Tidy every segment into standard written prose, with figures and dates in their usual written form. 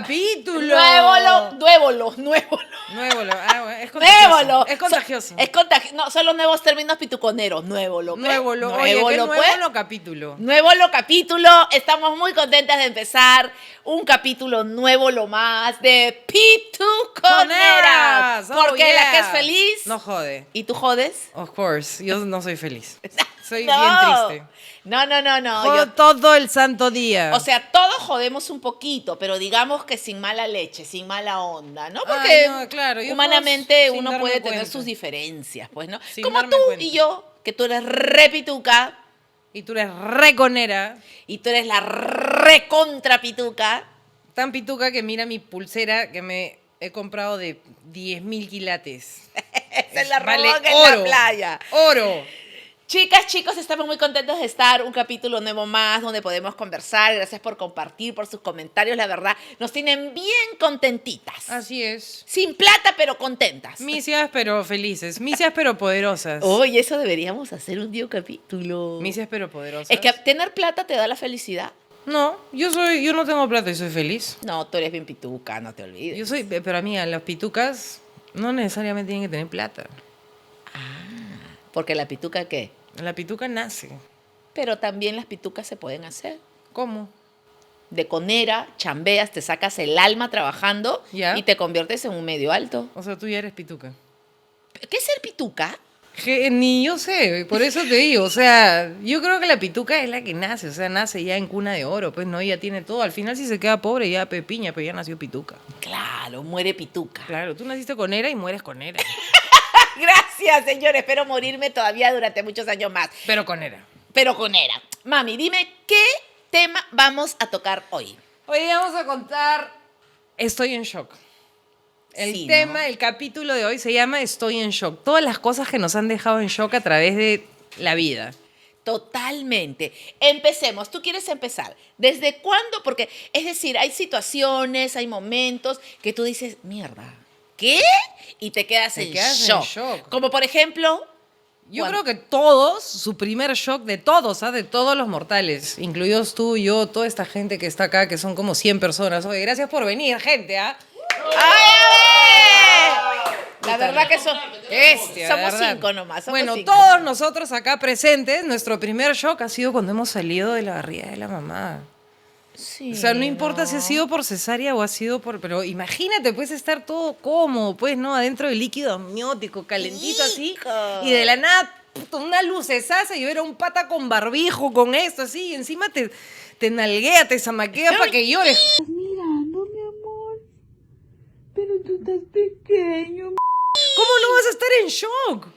capítulo. Nuévolo. Nuévolo. Bueno, es contagioso. Nuévolo. Es contagioso. No, son los nuevos términos pituconeros. Nuévolo. ¿qué? Nuévolo. Oye, ¿qué Nuévolo, pues. nuévolo capítulo? Nuévolo capítulo. Estamos muy contentas de empezar un capítulo nuevo lo más de Pituconeras. Porque la que es feliz. No jode. ¿Y tú jodes? Of course. Yo no soy feliz. Soy No. bien triste. No. Jodo todo el santo día. O sea, todos jodemos un poquito, pero digamos que sin mala leche, sin mala onda, ¿no? Porque no, claro, yo humanamente sin uno darme puede tener cuenta. sus diferencias, pues, ¿no? Sin Como darme tú cuenta. y yo, que tú eres re pituca Y tú eres reconera. y tú eres la re contra pituca. Tan pituca que mira mi pulsera que me he comprado de 10.000 quilates. Se la robó Vale en oro. la playa. Oro. Chicas, chicos, estamos muy contentos de estar un capítulo nuevo más donde podemos conversar. Gracias por compartir, por sus comentarios. La verdad, nos tienen bien contentitas. Así es. Sin plata, pero contentas. Misias pero felices. Misias pero poderosas. Oye, eso deberíamos hacer un día un capítulo. Misias pero poderosas. Es que tener plata te da la felicidad. No, yo no tengo plata y soy feliz. No, tú eres bien pituca, no te olvides. Pero amiga, las pitucas no necesariamente tienen que tener plata. Porque la pituca, ¿qué? La pituca nace. Pero también las pitucas se pueden hacer. ¿Cómo? De conera, chambeas, te sacas el alma trabajando Ya. y te conviertes en un medio alto. O sea, tú ya eres pituca. ¿Qué es ser pituca? Ni yo sé, por eso te digo, o sea, yo creo que la pituca es la que nace, o sea, nace ya en cuna de oro, pues no, ella tiene todo, al final si se queda pobre ya pepiña, pero ya nació pituca. Claro, muere pituca. Claro, tú naciste con era y mueres con era, Gracias, señor. Espero morirme todavía durante muchos años más. pero con era. Pero con era. Mami, dime, ¿qué tema vamos a tocar hoy? Hoy vamos a contar, estoy en shock. El Sí, tema, ¿no? el capítulo de hoy se llama Estoy en shock, todas las cosas que nos han dejado en shock a través de la vida. Totalmente. Empecemos. ¿Tú quieres empezar? ¿Desde cuándo? Porque, es decir, hay situaciones, hay momentos que tú dices, mierda, ¿qué? Y te quedas, Te en, quedas en shock. shock. Como por ejemplo, Yo ¿cuándo? creo que todos, su primer shock de todos, de todos los mortales, incluidos tú, yo, toda esta gente que está acá, que son como 100 personas. Oye, gracias por venir, gente, ¿ah? ¡Ay, a ver! La verdad que Bestia, somos de verdad. 5 nomás. Bueno, 5. todos nosotros acá presentes, nuestro primer shock ha sido cuando hemos salido de la barriga de la mamá. Sí, O sea, no importa si ha sido por cesárea o ha sido por... Pero imagínate, puedes estar todo cómodo, pues, ¿no? Adentro del líquido amniótico, calentito así. Rico. Y de la nada, puta, una lucesaza y yo era un pata con barbijo, con esto, así. Y encima te nalguea, te zamaquea para que llores. Estás mirando, mi amor. Pero tú estás pequeño. ¿Cómo no vas a estar en shock?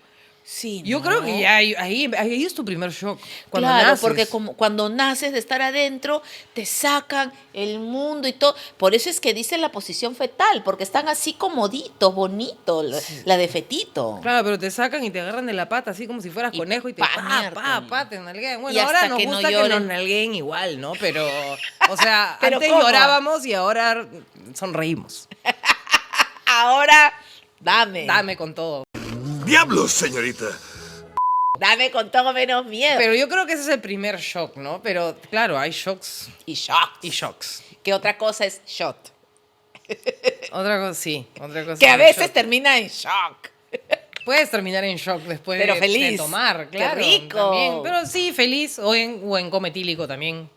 Sí, Yo ¿no? creo que ya ahí es tu primer shock. Cuando Claro, naces. porque cuando naces de estar adentro, te sacan el mundo y todo. Por eso es que dicen la posición fetal, porque están así comoditos, bonitos, la de fetito. Claro, pero te sacan y te agarran de la pata, así como si fueras Y conejo y te miércoles. te nalguean. Bueno, Y hasta ahora nos que no gusta que lloren. nos nalgueen igual, ¿no? Pero, o sea, ¿Pero antes cómo? llorábamos y ahora sonreímos. Ahora, dame. Dame con todo. ¡Diablos, señorita! Dame con todo menos miedo. Pero yo creo que ese es el primer shock, ¿no? Pero, claro, hay shocks y shock. y shocks. Que otra cosa es shot. Otra cosa, sí. Otra cosa Que a es veces shock. termina en shock. Puedes terminar en shock después Pero de feliz. tomar, Qué claro. rico. También. Pero sí, feliz o en cometílico también.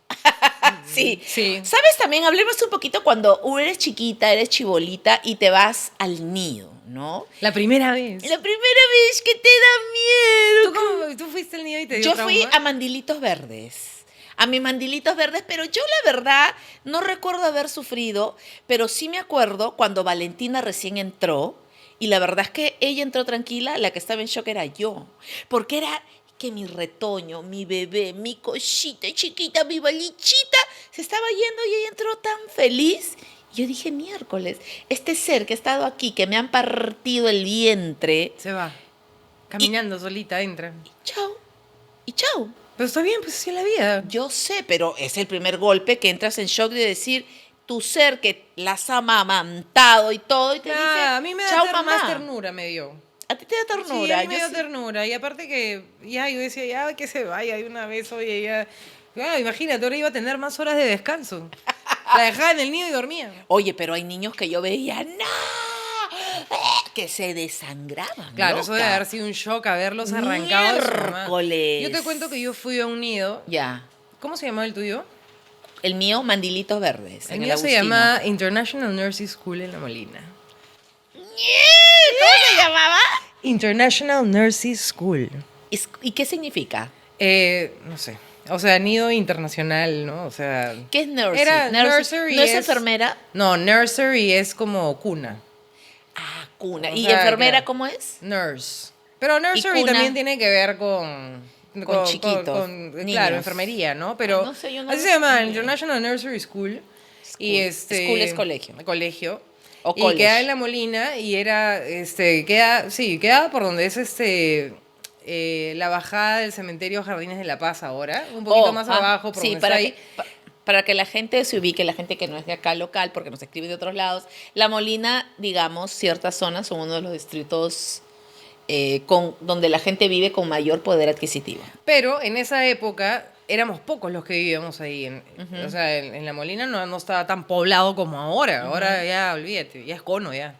Sí. Sí. ¿Sabes? También hablemos un poquito cuando eres chiquita, eres chibolita y te vas al nido, ¿no? La primera vez. La primera vez que te da miedo. ¿Tú fuiste el nido y te dio Yo trauma? fui a Mandilitos Verdes. A mis Mandilitos Verdes, pero yo la verdad no recuerdo haber sufrido, pero sí me acuerdo cuando Valentina recién entró y la verdad es que ella entró tranquila, la que estaba en shock era yo, porque era que mi retoño, mi bebé, mi cosita chiquita, mi balichita se estaba yendo y ella entró tan feliz. Yo dije, miércoles, este ser que ha estado aquí, que me han partido el vientre, Se va. Caminando solita, entra. chao, y chao. Pero está bien, pues así es la vida. Yo sé, pero es el primer golpe que entras en shock de decir tu ser que las ha amamantado y todo y te dice, A mí me da chao, mamá. más ternura, me dio. A ti te da Sí, ternura. a mí me yo dio sí. ternura. Y aparte que, ya, yo decía, ya, que se vaya de una vez, oye, ya. Claro, imagínate, ahora iba a tener más horas de descanso. La dejaba en el nido y dormía. Oye, pero hay niños que yo veía, ¡no! Que se desangraban. Claro, eso debe loca. haber sido un shock haberlos arrancado de su mamá. Miércoles. Yo te cuento que yo fui a un nido. Ya. ¿Cómo se llamaba el tuyo? El mío, Mandilitos Verdes. El en mío se Agustino. llama International Nursery School en La Molina. ¿Cómo se llamaba? International Nursery School. ¿Y qué significa? No sé. O sea, nido internacional, ¿no? O sea. ¿Qué es nursery? Era nursery ¿No es es- enfermera? No, nursery es como cuna. Ah, cuna. O ¿Y sea, enfermera claro. cómo es? Nurse. Pero nursery cuna? también tiene que ver con chiquitos, claro, niños. enfermería, ¿no? Pero Ay, no sé, yo no así lo se llama, sabía. International Nursery School. Y School es colegio. Colegio. O y college. queda en La Molina y era, queda por donde es la bajada del cementerio Jardines de la Paz ahora, un poquito más abajo, por sí, donde para está ahí. para que la gente se ubique, la gente que no es de acá local, porque nos escribe de otros lados. La Molina, digamos, ciertas zonas son uno de los distritos donde la gente vive con mayor poder adquisitivo. Pero en esa época éramos pocos los que vivíamos ahí. O sea, en La Molina no estaba tan poblado como ahora. Ahora ya, olvídate, ya es cono ya.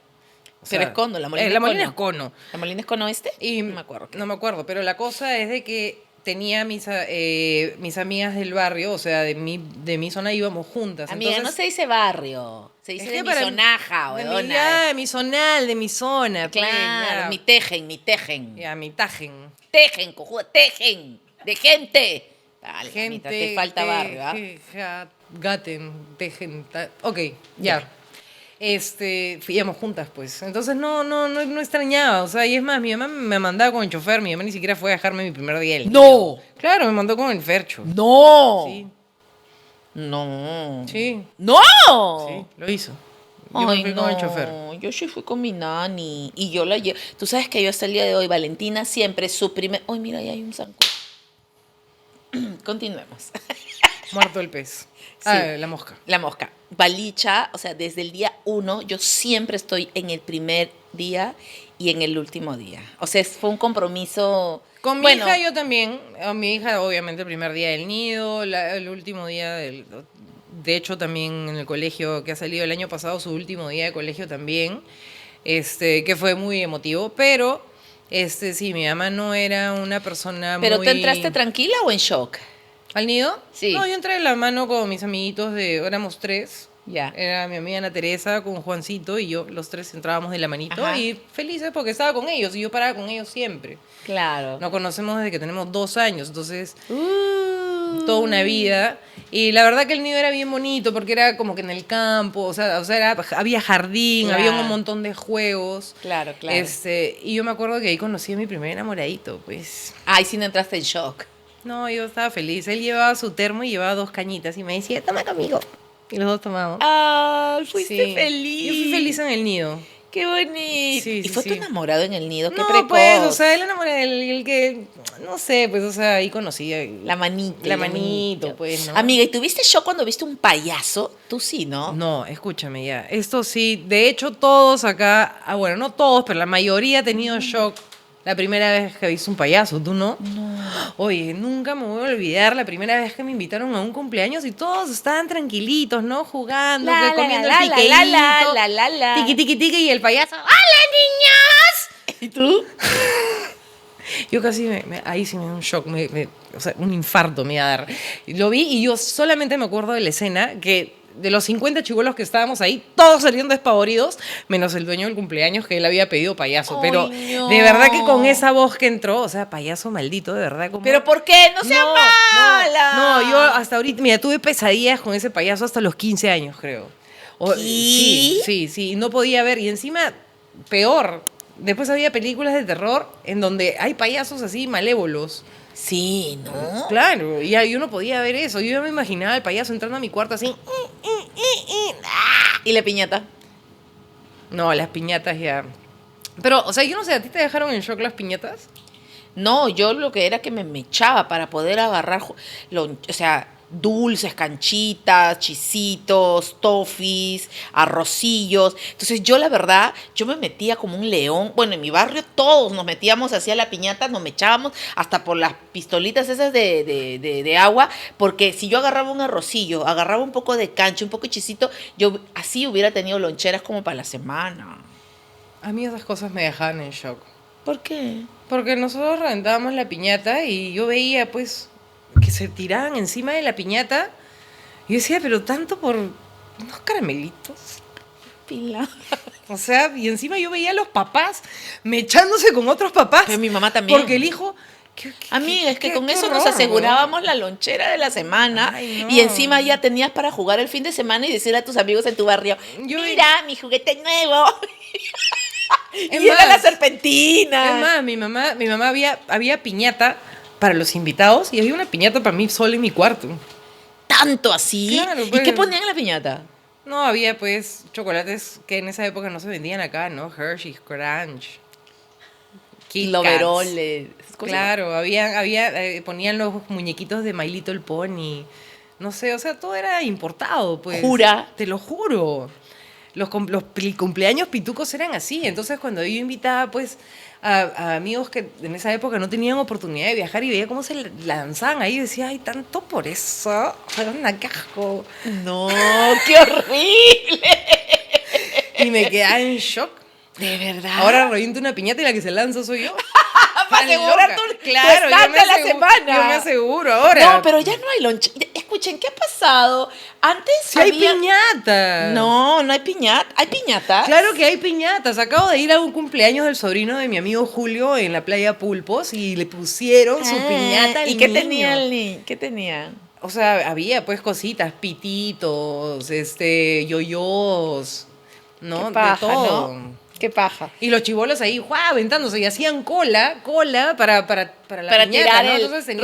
O Pero es cono, La Molina La es Molina cono. es cono. ¿La Molina es con oeste? Y No me acuerdo. No me acuerdo, pero la cosa es de que tenía mis amigas del barrio, o sea, de mi zona íbamos juntas. Amiga, Entonces, no se dice barrio, se dice es de que mi para- zonaja, de weona. de mi zonal, de mi zona. pues, Claro, ya. mi tejen. Ya, mi tajen. Tejen, cojuda, tejen, de gente. Vale, Gente. te falta barrio, ¿ah? Gaten, tejen. Ok, ya. Íbamos juntas, pues. Entonces no extrañaba. O sea, y es más, mi mamá me mandaba con el chofer. Mi mamá ni siquiera fue a dejarme mi primer día. del ¡No! nido. Claro, me mandó con el Fercho. ¡No! Sí, No. sí, ¡No! sí, lo hizo. Yo me Ay, fui no. con el chofer. Yo sí fui con mi nani. Y yo la llevo. Tú sabes que yo hasta el día de hoy, Valentina siempre su primer. Ay, mira, ahí hay un zancudo. Continuemos. Muerto el pez. Sí. La mosca. La mosca. Balicha, o sea, desde el día 1, yo siempre estoy en el primer día y en el último día. O sea, fue un compromiso. Con mi Bueno, hija yo también. A mi hija, obviamente, el primer día del nido, el último día del... De hecho, también en el colegio que ha salido el año pasado, su último día de colegio también, que fue muy emotivo. Pero, sí, mi mamá no era una persona ¿Pero muy... tú entraste tranquila o en shock? ¿Al nido? Sí. No, yo entré de la mano con mis amiguitos éramos 3. Ya. Era mi amiga Ana Teresa con Juancito y yo, los 3 entrábamos de la manito Ajá. y felices porque estaba con ellos y yo paraba con ellos siempre. Claro. Nos conocemos desde que tenemos 2 años, entonces toda una vida. Y la verdad que el nido era bien bonito porque era como que en el campo, había jardín, Claro. había un montón de juegos. Claro, claro. Y yo me acuerdo que ahí conocí a mi primer enamoradito, pues. Ay, sí, no entraste en shock. No, yo estaba feliz. Él llevaba su termo y llevaba 2 cañitas y me decía, toma conmigo. Y los dos tomamos. Ah, fuiste Sí. feliz. Yo fui feliz en el nido. Qué bonito. Sí, ¿Y sí, fue tu sí. enamorado en el nido? Qué No, precoz. pues, o sea, el enamorado, el que, no sé, pues, o sea, ahí conocí. La manito. La manito, pues, ¿no? Amiga, ¿y tuviste shock cuando viste un payaso? Tú sí, ¿no? No, escúchame ya. Esto sí, de hecho, todos acá, bueno, no todos, pero la mayoría ha tenido shock la primera vez que viste un payaso, ¿tú no? No. Oye, nunca me voy a olvidar la primera vez que me invitaron a un cumpleaños y todos estaban tranquilitos, ¿no? Jugando, La, comiendo la, el la, piqueíto. la. Tiqui, tiqui, tiqui, y el payaso, ¡hola, niños! ¿Y tú? Yo casi, ahí sí me dio un shock, o sea, un infarto me iba a dar. Lo vi y yo solamente me acuerdo de la escena que de los 50 chibolos que estábamos ahí, todos salieron despavoridos, menos el dueño del cumpleaños que él había pedido payaso. Ay, Pero no. de verdad que con esa voz que entró, o sea, payaso maldito, de verdad. Como... ¿Pero por qué? ¡No sea mala! No, yo hasta ahorita, mira, tuve pesadillas con ese payaso hasta los 15 años, creo. ¿Qué? Sí, no podía ver. Y encima, peor, después había películas de terror en donde hay payasos así malévolos. Sí, ¿no? Claro, y yo no podía ver eso. Yo ya me imaginaba al payaso entrando a mi cuarto así. ¿Y la piñata? No, las piñatas ya. Pero, o sea, yo no sé, ¿a ti te dejaron en shock las piñatas? No, yo lo que era que me echaba para poder agarrar. O sea, dulces, canchitas, chisitos, toffees, arrocillos. Entonces yo la verdad, yo me metía como un león. Bueno, en mi barrio todos nos metíamos hacia la piñata, nos me echábamos hasta por las pistolitas esas de agua, porque si yo agarraba un arrocillo, agarraba un poco de cancha, un poco de chisito, yo así hubiera tenido loncheras como para la semana. A mí esas cosas me dejaban en shock. ¿Por qué? Porque nosotros reventábamos la piñata y yo veía, pues, que se tiraban encima de la piñata. Y yo decía, pero tanto por unos caramelitos. Pila. O sea, y encima yo veía a los papás mechándose con otros papás. Pero mi mamá también. Porque el hijo... Amiga, es que con qué eso nos horror, asegurábamos la lonchera de la semana. Ay, no. Y encima ya tenías para jugar el fin de semana y decirle a tus amigos en tu barrio, Yo- mira, mi juguete nuevo. Es Y era la más, serpentina. Es más, mi mamá había piñata para los invitados y había una piñata para mí sola en mi cuarto. Tanto así. Claro, ¿Y pues. qué ponían en la piñata? No, había pues chocolates que en esa época no se vendían acá, ¿no? Hershey's, Crunch, Kit Kats. Loveroles. Claro, ponían los muñequitos de My Little Pony. No sé, o sea, todo era importado, pues. ¿Jura? Te lo juro. Los cumpleaños pitucos eran así. Entonces, cuando yo invitaba, pues, a amigos que en esa época no tenían oportunidad de viajar y veía cómo se lanzaban ahí, decía, ay, tanto por eso. Anda, qué asco. No, qué horrible. Y me quedaba en shock. De verdad. Ahora reviento una piñata y la que se lanza soy yo. para Tan asegurar loca. tu Claro, stand de la semana. Yo me aseguro ahora. No, pero ya no hay lonche. Escuchen, ¿qué ha pasado? Antes Si hay había... piñatas. No, no hay piñata. ¿Hay piñata? Claro que hay piñatas. Acabo de ir a un cumpleaños del sobrino de mi amigo Julio en la playa Pulpos y le pusieron su piñata al ¿Y qué niño. tenía el niño? ¿Qué tenía? O sea, había pues cositas, pititos, yoyos, ¿no? Qué paja, de todo. ¿no? Qué paja. Y los chibolos ahí, ¡guau! Aventándose y hacían cola para la Para piñata, tirar ¿no? el Entonces tenía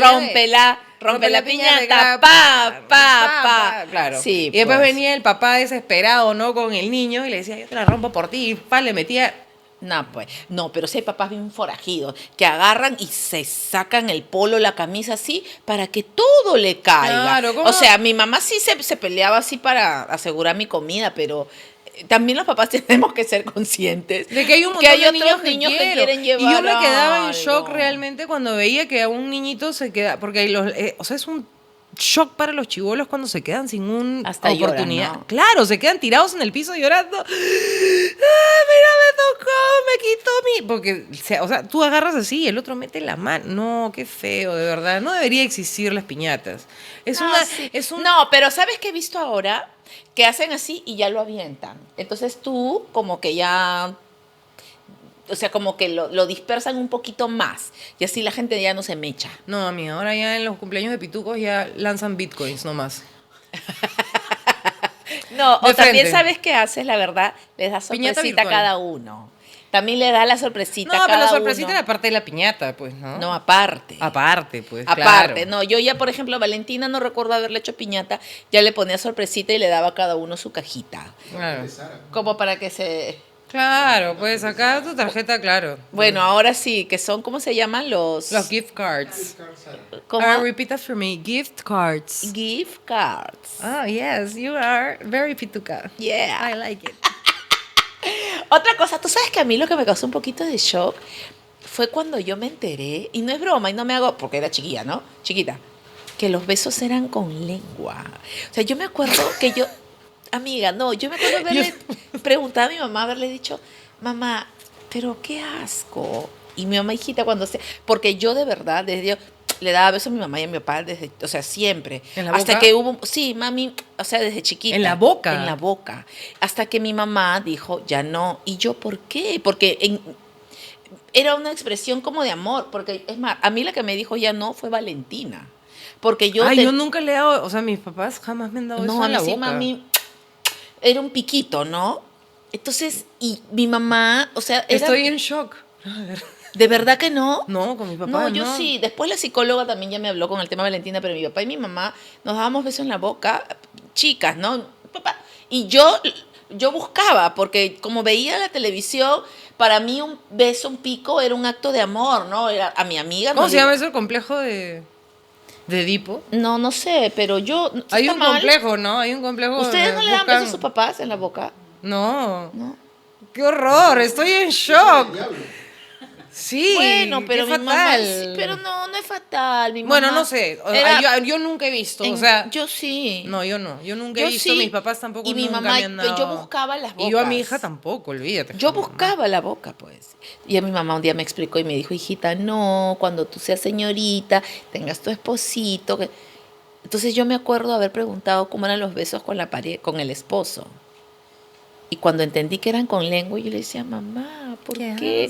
rompe la piñata, claro, pa. Claro. Sí, Y después pues. venía el papá desesperado, ¿no? Con el niño y le decía, yo te la rompo por ti. Y pa, le metía. No, pues. No, pero si hay papás bien forajidos que agarran y se sacan el polo, la camisa así, para que todo le caiga. Claro, ¿cómo? O sea, mi mamá sí se peleaba así para asegurar mi comida, pero también los papás tenemos que ser conscientes De que hay un montón hay de otros niños que quiero. quieren llevar Y yo me quedaba en algo. shock realmente cuando veía que a un niñito se queda. Porque o sea, es un shock para los chibolos cuando se quedan sin una Hasta lloran, oportunidad. ¿no? Claro, se quedan tirados en el piso llorando. ¡Ah, mira, me tocó, me quitó mi. Porque, o sea, tú agarras así y el otro mete la mano. No, qué feo, de verdad. No debería existir las piñatas. No, pero ¿sabes qué he visto ahora? Que hacen así y ya lo avientan. Entonces tú como que ya... O sea, como que lo dispersan un poquito más. Y así la gente ya no se mecha. No, amiga, ahora ya en los cumpleaños de pitucos ya lanzan bitcoins nomás. No, De o también frente. sabes qué haces, la verdad, les das Piñata sorpresita a virtual. cada uno. También le das la sorpresita No, a pero cada la sorpresita uno. era parte de la piñata, pues, ¿no? No, aparte. Aparte, pues, Aparte, claro. no, yo ya, por ejemplo, a Valentina no recuerdo haberle hecho piñata, ya le ponía sorpresita y le daba a cada uno su cajita. Claro. Como para que se... Claro, pues acá tu tarjeta, claro. Bueno, ahora sí, que son, ¿cómo se llaman? Los Gift cards. ¿cómo? Repeat after me. Gift cards. Gift cards. Oh, yes, you are very pituca. Yeah. I like it. Otra cosa, tú sabes que a mí lo que me causó un poquito de shock fue cuando yo me enteré, y no es broma, y no me hago, porque era chiquilla, ¿no? Chiquita, que los besos eran con lengua. O sea, yo me acuerdo que yo, amiga, no, yo me acuerdo haberle preguntado a mi mamá, haberle dicho, mamá, pero qué asco. Y mi mamá, hijita, cuando se... Porque yo de verdad, desde le daba besos a mi mamá y a mi papá, desde, o sea, siempre. ¿En la Hasta boca? que hubo, sí, mami, o sea, desde chiquita. ¿En la boca? En la boca. Hasta que mi mamá dijo, ya no. ¿Y yo por qué? Porque era una expresión como de amor. Porque, es más, a mí la que me dijo ya no fue Valentina. Porque yo... Ay, yo nunca le he dado, o sea, mis papás jamás me han dado eso No, a en mí la sí, boca. mami, era un piquito, ¿no? Entonces, y mi mamá, o sea, era... Estoy en shock. ¿De verdad que no? No, con mi papá No, yo sí. Después la psicóloga también ya me habló con el tema de Valentina, pero mi papá y mi mamá nos dábamos besos en la boca, chicas, ¿no? Papá. Y yo buscaba, porque como veía la televisión, para mí un beso, un pico, era un acto de amor, ¿no? Era a mi amiga. ¿Cómo no se digo- llama eso? El complejo de... ¿De Edipo? No, no sé, pero yo... Hay ¿está un mal? complejo, ¿no? Hay un complejo. ¿Ustedes no le dan buscan- besos a sus papás en la boca? No. No. ¡Qué horror! Estoy en shock. Sí, Bueno, pero qué mi mamá... fatal. sí, pero no, no es fatal. Mi Bueno, mamá no sé. era Yo nunca he visto. O en- sea, yo sí. no, yo no. Yo nunca he Yo visto. sí, Mis papás tampoco y mi nunca mamá, me han dado. yo buscaba las Y yo a mi bocas. hija tampoco, olvídate. Yo buscaba la boca, pues. Y a mi mamá un día me explicó y me dijo, hijita, no, cuando tú seas señorita, tengas tu esposito. Entonces yo me acuerdo haber preguntado cómo eran los besos con la pareja, con el esposo. Y cuando entendí que eran con lengua, yo le decía, mamá, ¿por qué?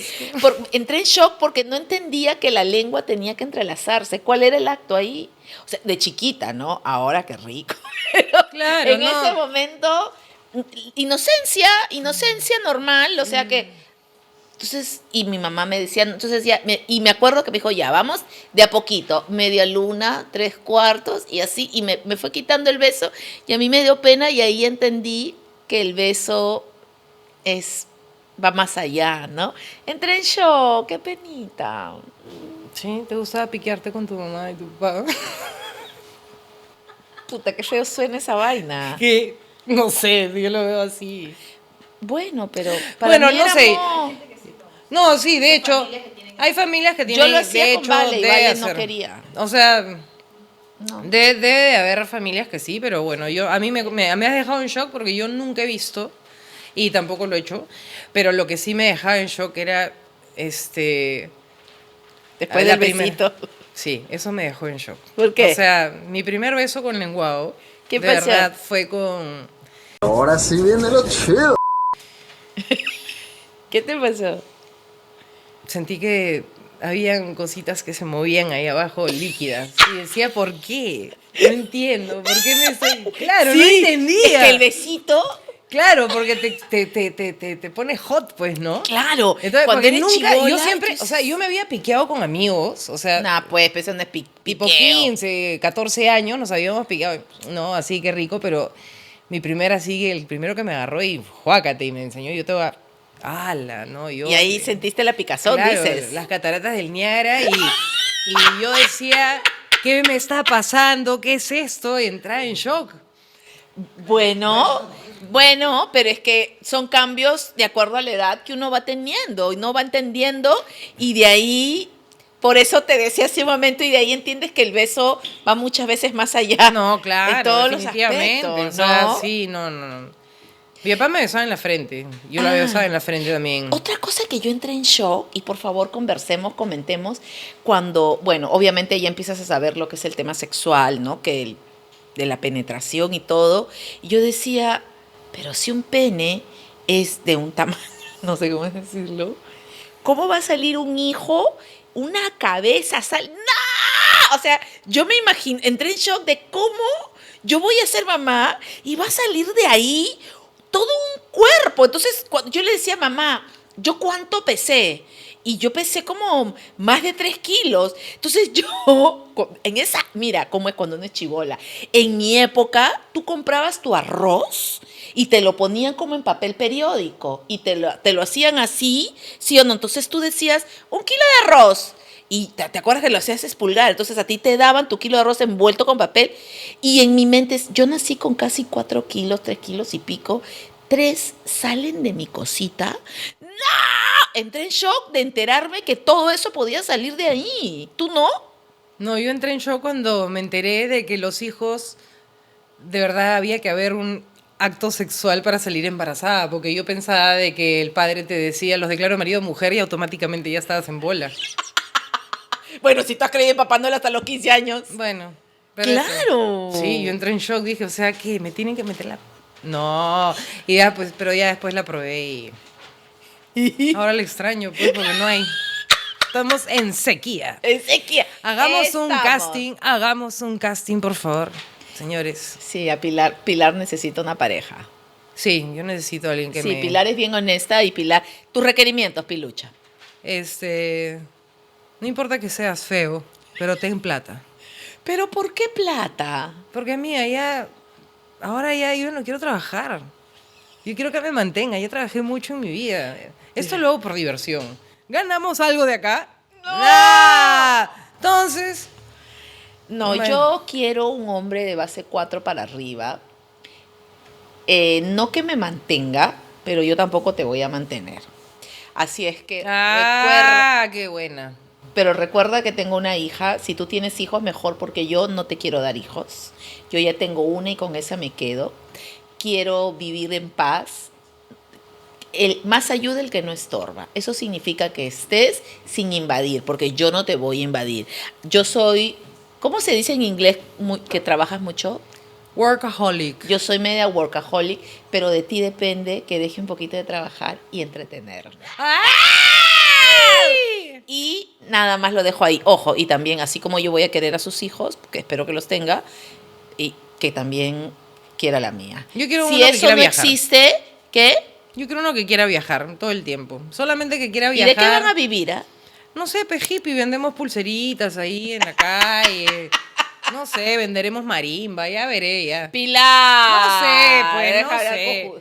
Entré en shock porque no entendía que la lengua tenía que entrelazarse. ¿Cuál era el acto ahí? O sea, de chiquita, ¿no? Ahora qué rico. Pero Claro, en no. ese momento, inocencia normal, o sea que... Entonces, y mi mamá me decía, entonces ya, y me acuerdo que me dijo, ya, vamos de a poquito, media luna, 3/4, y así, y me fue quitando el beso, y a mí me dio pena, y ahí entendí que el beso va más allá, ¿no? Entré en shock, qué penita. Sí, ¿te gustaba piquearte con tu mamá y tu papá? Puta, qué feo suena esa vaina. Que, no sé, yo lo veo así. Bueno, pero para Bueno, mí no era sé. mo- No, sí, de hecho, hay familias que tienen, Yo lo hacía de con hecho, Vale y debe Vale no hacer. quería. O sea, No. debe de haber familias que sí, pero bueno, a mí me has dejado en shock porque yo nunca he visto y tampoco lo he hecho, pero lo que sí me dejaba en shock era, Después la del primer- besito. Sí, eso me dejó en shock. ¿Por qué? O sea, mi primer beso con lenguado, ¿Qué de pasó? verdad, fue con... Ahora sí viene lo chido. ¿Qué te pasó? Sentí que habían cositas que se movían ahí abajo, líquidas. Y decía, ¿por qué? No entiendo. ¿Por qué me estoy...? Claro, no Sí, entendía. Es que el besito, Claro, porque te pone hot, pues, ¿no? claro. Entonces, cuando porque eres nunca, yo chibola, siempre, entonces- o sea, yo me había piqueado con amigos, o sea, Nah, pues, eso no es tipo piqueo. 15, 14 años nos habíamos picado, no, así que rico, pero mi primera sí, el primero que me agarró y juácate y me enseñó, yo te voy a... ¡Hala! ¿No? Yo, Y ahí sentiste la picazón, claro, dices. las cataratas del Niágara y yo decía, ¿qué me está pasando? ¿Qué es esto? Y entraba en shock. Bueno, pero es que son cambios de acuerdo a la edad que uno va teniendo y no va entendiendo y de ahí, por eso te decía hace un momento y de ahí entiendes que el beso va muchas veces más allá. No, claro, en todos los definitivamente. aspectos, O sea, ¿no? sí, no. Mi papá me besaba en la frente. Yo la besaba en la frente también. Otra cosa que yo entré en shock, y por favor conversemos, comentemos, cuando, bueno, obviamente ya empiezas a saber lo que es el tema sexual, ¿no? De la penetración y todo. Y yo decía, pero si un pene es de un tamaño, no sé cómo decirlo, ¿cómo va a salir un hijo? Una cabeza, ¡no! O sea, yo me imagino, entré en shock de cómo yo voy a ser mamá y va a salir de ahí todo un cuerpo. Entonces, cuando yo le decía, mamá, ¿yo cuánto pesé? Y yo pesé como más de 3 kilos. Entonces yo, en esa, mira cómo es cuando uno es chibola. En mi época, tú comprabas tu arroz y te lo ponían como en papel periódico y te lo hacían así, ¿sí o no? Entonces tú decías, 1 kilo de arroz. Y te acuerdas que lo hacías expulgar, entonces a ti te daban tu kilo de arroz envuelto con papel. Y en mi mente, yo nací con casi 4 kilos, 3 kilos y pico. 3 salen de mi cosita. ¡No! Entré en shock de enterarme que todo eso podía salir de ahí. ¿Tú no? No, yo entré en shock cuando me enteré de que los hijos, de verdad había que haber un acto sexual para salir embarazada, porque yo pensaba de que el padre te decía, los declaro marido o mujer y automáticamente ya estabas en bola. Bueno, si tú has creído empapándolo hasta los 15 años. Bueno. pero ¡Claro! eso. Sí, yo entré en shock, dije, o sea, ¿qué? ¿Me tienen que meter la...? No, y ya, pues, pero ya después la probé y ahora la extraño, pues, porque no hay. Estamos en sequía. En sequía. Hagamos Estamos. un casting, por favor, señores. Sí, a Pilar necesita una pareja. Sí, yo necesito a alguien que Sí, me... Pilar es bien honesta y Pilar... Tus requerimientos, Pilucha. No importa que seas feo, pero ten plata. ¿Pero por qué plata? Porque a mí ahora ya yo no quiero trabajar. Yo quiero que me mantenga. Yo trabajé mucho en mi vida. Esto lo hago por diversión. ¿Ganamos algo de acá? ¡No! Entonces, No, Bueno. yo quiero un hombre de base 4 para arriba. No que me mantenga, pero yo tampoco te voy a mantener. Así es que Ah, qué buena. pero recuerda que tengo una hija. Si tú tienes hijos, mejor, porque yo no te quiero dar hijos. Yo ya tengo una y con esa me quedo. Quiero vivir en paz. El más ayuda el que no estorba. Eso significa que estés sin invadir, porque yo no te voy a invadir. Yo soy, ¿cómo se dice en inglés que trabajas mucho? Workaholic. Yo soy media workaholic, pero de ti depende que deje un poquito de trabajar y entretener. Y nada más lo dejo ahí. Ojo, y también así como yo voy a querer a sus hijos, que espero que los tenga, y que también quiera la mía. Yo quiero si uno que eso quiera no viajar. existe, ¿qué? Yo quiero uno que quiera viajar todo el tiempo. Solamente que quiera ¿Y viajar. de qué van a vivir? Ah? No sé, pues hippie, vendemos pulseritas ahí en la calle. No sé, venderemos marimba, ya veré, ya. Pilar. No sé, pues, no Deja de sé.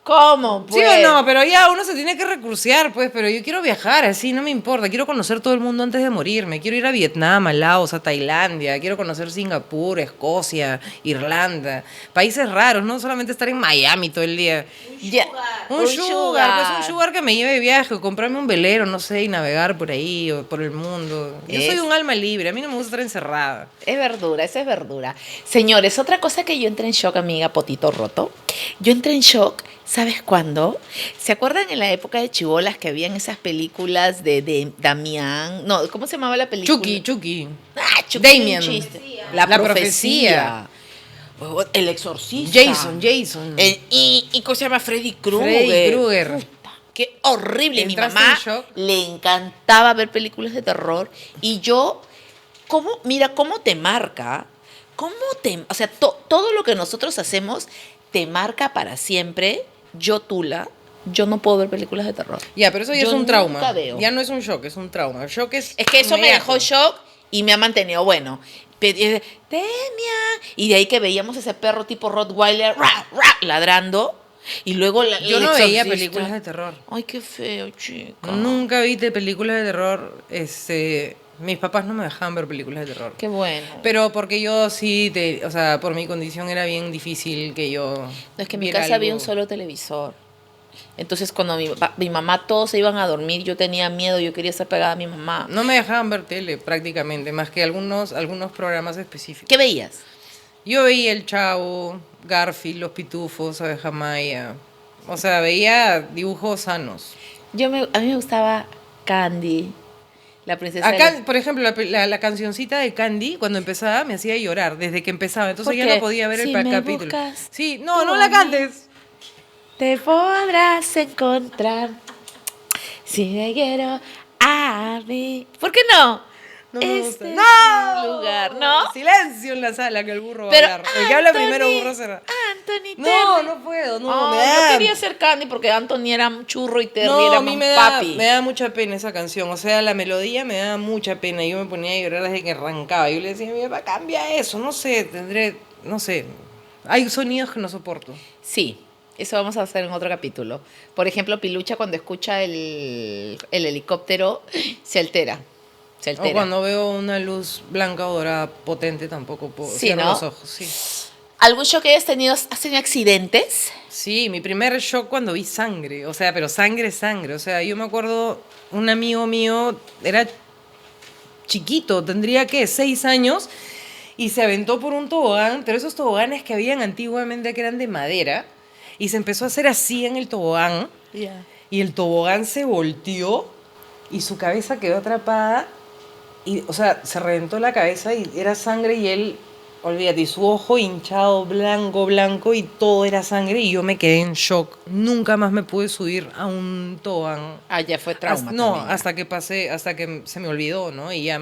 ¿Cómo? Sí Pues? o no, pero ya uno se tiene que recruciar, pues, pero yo quiero viajar, así, no me importa, quiero conocer todo el mundo antes de morirme, quiero ir a Vietnam, a Laos, a Tailandia, quiero conocer Singapur, Escocia, Irlanda, países raros, no solamente estar en Miami todo el día. Ya, Un sugar, pues un sugar que me lleve de viaje, o comprarme un velero, no sé, y navegar por ahí o por el mundo. Yo soy un alma libre, a mí no me gusta estar encerrada. Es verdura, esa es verdura. Señores, otra cosa que yo entré en shock, amiga, potito roto. Yo entré en shock, ¿sabes cuándo? ¿Se acuerdan en la época de chibolas que habían esas películas de Damián? No, ¿cómo se llamaba la película? Chucky. Ah, Chucky, Damien. un chiste. La La profecía. profecía. El exorcista. Jason. ¿Y cómo se llama? Freddy Krueger. Freddy Krueger. Puta, qué horrible. Mi ¿Entraste mamá en shock? le encantaba ver películas de terror. Y yo, mira cómo te marca. O sea, todo lo que nosotros hacemos te marca para siempre. Yo, Tula, yo no puedo ver películas de terror. Ya, pero eso ya Yo es un nunca trauma. veo. Ya no es un shock, es un trauma. El shock es. Es que eso me inmediato. dejó shock y me ha mantenido bueno. Demian. Y de ahí que veíamos ese perro tipo Rottweiler ladrando. Y luego Yo el no veía exorcista. películas de terror. Ay, qué feo, chica. Nunca vi películas de terror. Mis papás no me dejaban ver películas de terror. Qué bueno. Pero porque yo sí, o sea, por mi condición era bien difícil que yo. No, es que en mi viera casa había algo. un solo televisor. Entonces, cuando mi mamá todos se iban a dormir, yo tenía miedo, yo quería estar pegada a mi mamá. No me dejaban ver tele prácticamente, más que algunos programas específicos. ¿Qué veías? Yo veía El Chavo, Garfield, Los Pitufos, Abeja Maya. O sea, veía dibujos sanos. A mí me gustaba Candy, la princesa de Acá, por ejemplo, la cancioncita de Candy, cuando empezaba, me hacía llorar, desde que empezaba. Entonces ¿Por ya qué? no podía ver Si el me capítulo. buscas, Sí, no tú la a mí. cantes. Te podrás encontrar si me quiero a mí. ¿Por qué no? No me Este gusta. es mi lugar, ¿no? Silencio en la sala, que el burro Pero va a hablar. El que habla primero, burro será. Anthony No, Terry. no puedo, no, Ay, me da. yo quería ser Candy porque Anthony era un churro y Terry No, era a mí un me papi. da mucha pena esa canción. O sea, la melodía me da mucha pena. Yo me ponía a llorar desde que arrancaba. Yo le decía a mi papá, cambia eso. No sé, no sé. Hay sonidos que no soporto. Sí, eso vamos a hacer en otro capítulo. Por ejemplo, Pilucha cuando escucha el helicóptero se altera. Se altera. O cuando veo una luz blanca o dorada potente tampoco puedo. Sí, Cierro ¿no? los ojos, sí. ¿Algún show que hayas tenido? ¿Has tenido accidentes? Sí, mi primer shock cuando vi sangre. O sea, pero sangre. O sea, yo me acuerdo, un amigo mío era chiquito, tendría que 6 años, y se aventó por un tobogán, pero esos toboganes que habían antiguamente que eran de madera, y se empezó a hacer así en el tobogán, y el tobogán se volteó y su cabeza quedó atrapada, y, o sea, se reventó la cabeza y era sangre, y él, olvídate, y su ojo hinchado, blanco, y todo era sangre, y yo me quedé en shock. Nunca más me pude subir a un tobogán. Ah, ya fue trauma. No, también, ya. hasta que se me olvidó, ¿no? Y ya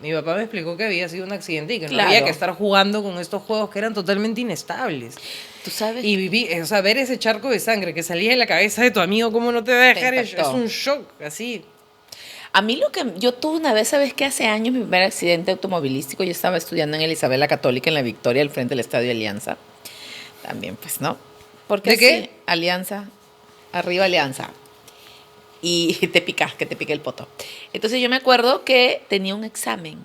mi papá me explicó que había sido un accidente y que no Claro. había que estar jugando con estos juegos que eran totalmente inestables. Tú sabes. Y o sea, ver ese charco de sangre que salía de la cabeza de tu amigo, ¿cómo no te va a dejar? Te Es impactó. un shock, así. A mí lo que yo tuve una vez, ¿sabes qué? Hace años mi primer accidente automovilístico, yo estaba estudiando en el Isabela Católica en La Victoria, al frente del Estadio Alianza. También, pues, ¿no? Porque ¿De así, qué? Alianza, arriba Alianza. Y que te pica el poto. Entonces yo me acuerdo que tenía un examen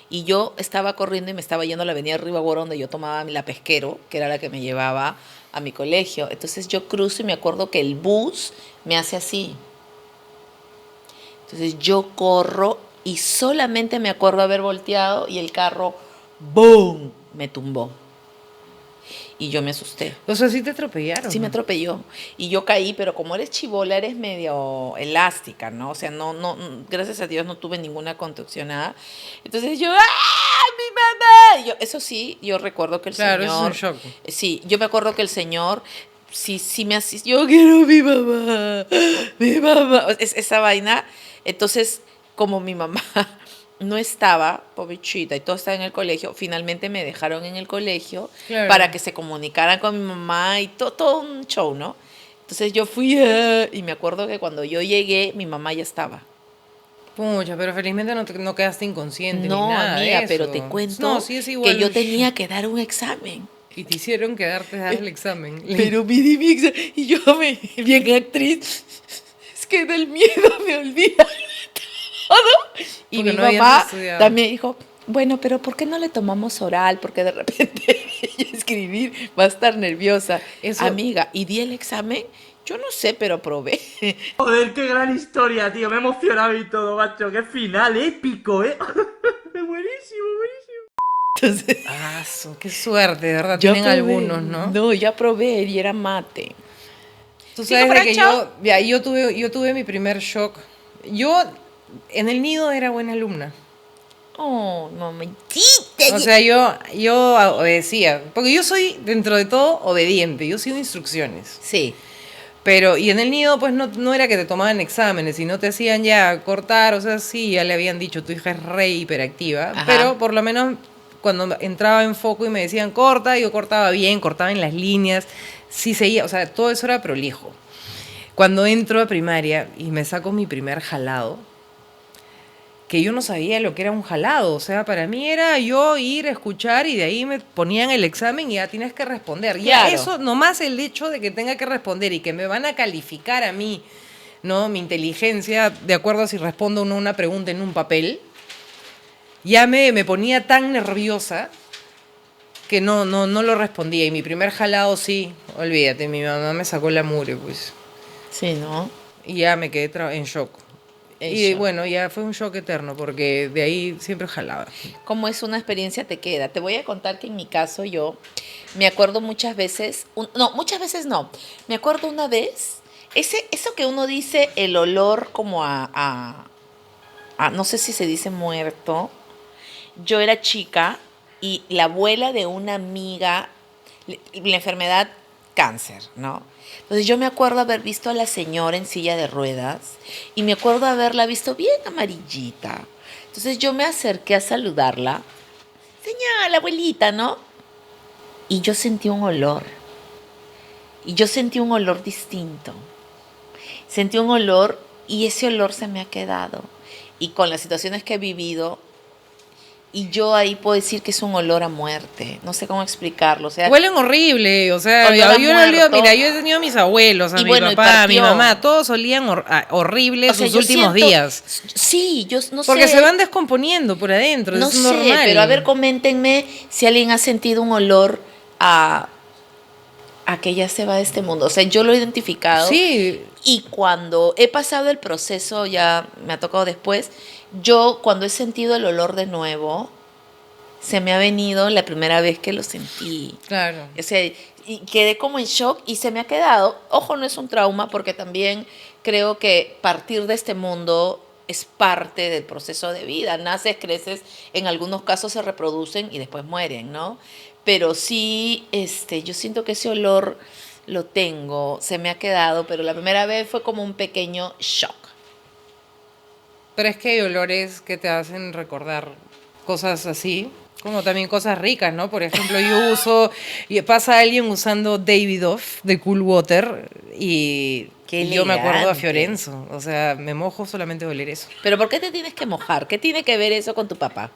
y yo estaba corriendo y me estaba yendo a la avenida Ribagüero, donde yo tomaba la Pesquero, que era la que me llevaba a mi colegio. Entonces yo cruzo y me acuerdo que el bus me hace así. Entonces yo corro y solamente me acuerdo haber volteado y el carro, ¡boom!, me tumbó. Y yo me asusté. O sea, sí te atropellaron. Sí me atropelló. Y yo caí, pero como eres chibola, eres medio elástica, ¿no? O sea, no, gracias a Dios no tuve ninguna contusionada. Entonces yo, ¡ah, mi mamá! Eso sí, yo recuerdo que el Claro, señor... eso es un shock. Sí, yo me acuerdo que el señor sí me asistió. Yo quiero mi mamá, mi mamá. Esa vaina. Entonces, como mi mamá no estaba, pobrecita, y todo estaba en el colegio, finalmente me dejaron en el colegio Claro. para que se comunicaran con mi mamá y todo un show, ¿no? Entonces yo fui y me acuerdo que cuando yo llegué, mi mamá ya estaba. Pucha, pero felizmente no quedaste inconsciente No, ni nada amiga, de pero eso. te cuento No, sí es igual. que yo tenía que dar un examen. Y te hicieron quedarte a dar el examen. Pero me di mi examen y yo bien actriz, es que del miedo me olvida todo. Y Porque mi no habías mamá estudiado. también dijo, bueno, pero ¿por qué no le tomamos oral? Porque de repente escribir va a estar nerviosa. Eso- Amiga, y di el examen, yo no sé, pero probé. Joder, qué gran historia, tío. Me he emocionado y todo, macho. Qué final épico, ¿eh? Buenísimo, buenísimo. Entonces, Ah, qué suerte, de verdad. Tienen probé. algunos, ¿no? No, ya probé y era mate. Tú ¿Sigo sabes por de que Ancho? yo tuve mi primer shock. Yo en el nido era buena alumna. Oh, no, mentira. O sea, yo obedecía. Porque yo soy, dentro de todo, obediente. Yo sigo instrucciones. Sí. Pero, y en el nido, pues no era que te tomaban exámenes, sino te hacían ya cortar, o sea, sí, ya le habían dicho, tu hija es re hiperactiva. Ajá. Pero por lo menos cuando entraba en foco y me decían corta, yo cortaba bien, cortaba en las líneas, sí seguía, o sea, todo eso era prolijo. Cuando entro a primaria y me saco mi primer jalado, que yo no sabía lo que era un jalado, o sea, para mí era yo ir a escuchar y de ahí me ponían el examen y ya tienes que responder. Ya Claro. eso, nomás el hecho de que tenga que responder y que me van a calificar a mí, ¿no? Mi inteligencia, de acuerdo a si respondo o no una pregunta en un papel, ya me ponía tan nerviosa que no lo respondía. Y mi primer jalado sí, olvídate, mi mamá me sacó la mugre, pues. Sí, ¿no? Y ya me quedé en shock. En Y shock. bueno, ya fue un shock eterno, porque de ahí siempre jalaba. Como es una experiencia te queda. Te voy a contar que en mi caso yo me acuerdo muchas veces, muchas veces no. Me acuerdo una vez, eso que uno dice, el olor como a no sé si se dice muerto. Yo era chica y la abuela de una amiga, la enfermedad cáncer, ¿no? Entonces yo me acuerdo haber visto a la señora en silla de ruedas y me acuerdo haberla visto bien amarillita. Entonces yo me acerqué a saludarla. Señora, la abuelita, ¿no? Y yo sentí un olor. Y yo sentí un olor distinto. Sentí un olor y ese olor se me ha quedado. Y con las situaciones que he vivido, y yo ahí puedo decir que es un olor a muerte. No sé cómo explicarlo. O sea, Huelen horrible, o sea, Olor a yo lo olía, muerto. mira, yo he tenido a mis abuelos, a Y mi bueno, y papá, a mi partió. mamá, todos olían horrible o sea, sus yo últimos siento- días. Sí, yo no Porque sé. se van descomponiendo por adentro, No es sé, normal. pero a ver, coméntenme si alguien ha sentido un olor a que ya se va de este mundo. O sea, yo lo he identificado. Sí, Y cuando he pasado el proceso, ya me ha tocado después, yo cuando he sentido el olor de nuevo, se me ha venido la primera vez que lo sentí. claro. O sea, y quedé como en shock y se me ha quedado. Ojo, no es un trauma porque también creo que partir de este mundo es parte del proceso de vida. Naces, creces, en algunos casos se reproducen y después mueren, ¿no? Pero sí, yo siento que ese olor lo tengo, se me ha quedado, pero la primera vez fue como un pequeño shock. Pero es que hay olores que te hacen recordar cosas así, como también cosas ricas, ¿no? Por ejemplo, yo uso, y pasa alguien usando Davidoff de Cool Water y Qué yo me acuerdo a elegante. Fiorenzo. O sea, me mojo solamente de oler eso. Pero ¿por qué te tienes que mojar? ¿Qué tiene que ver eso con tu papá?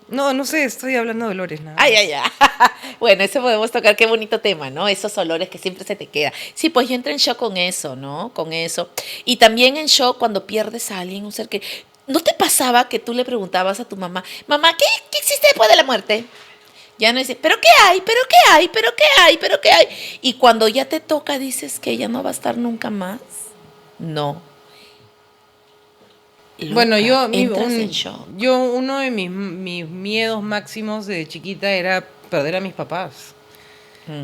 No sé, estoy hablando de olores, nada. Ay, más. ay, ay. Bueno, eso podemos tocar, qué bonito tema, ¿no? Esos olores que siempre se te queda. Sí, pues yo entré en shock con eso, ¿no? Con eso. Y también en shock cuando pierdes a alguien, un ser que... ¿No te pasaba que tú le preguntabas a tu mamá, mamá, ¿qué existe después de la muerte? Ya no dice, ¿pero qué hay? ¿Pero qué hay? ¿Pero qué hay? ¿Pero qué hay? Y cuando ya te toca dices que ella no va a estar nunca más. No. Bueno, Loca, entras en shock. uno de mis miedos máximos de chiquita era perder a mis papás.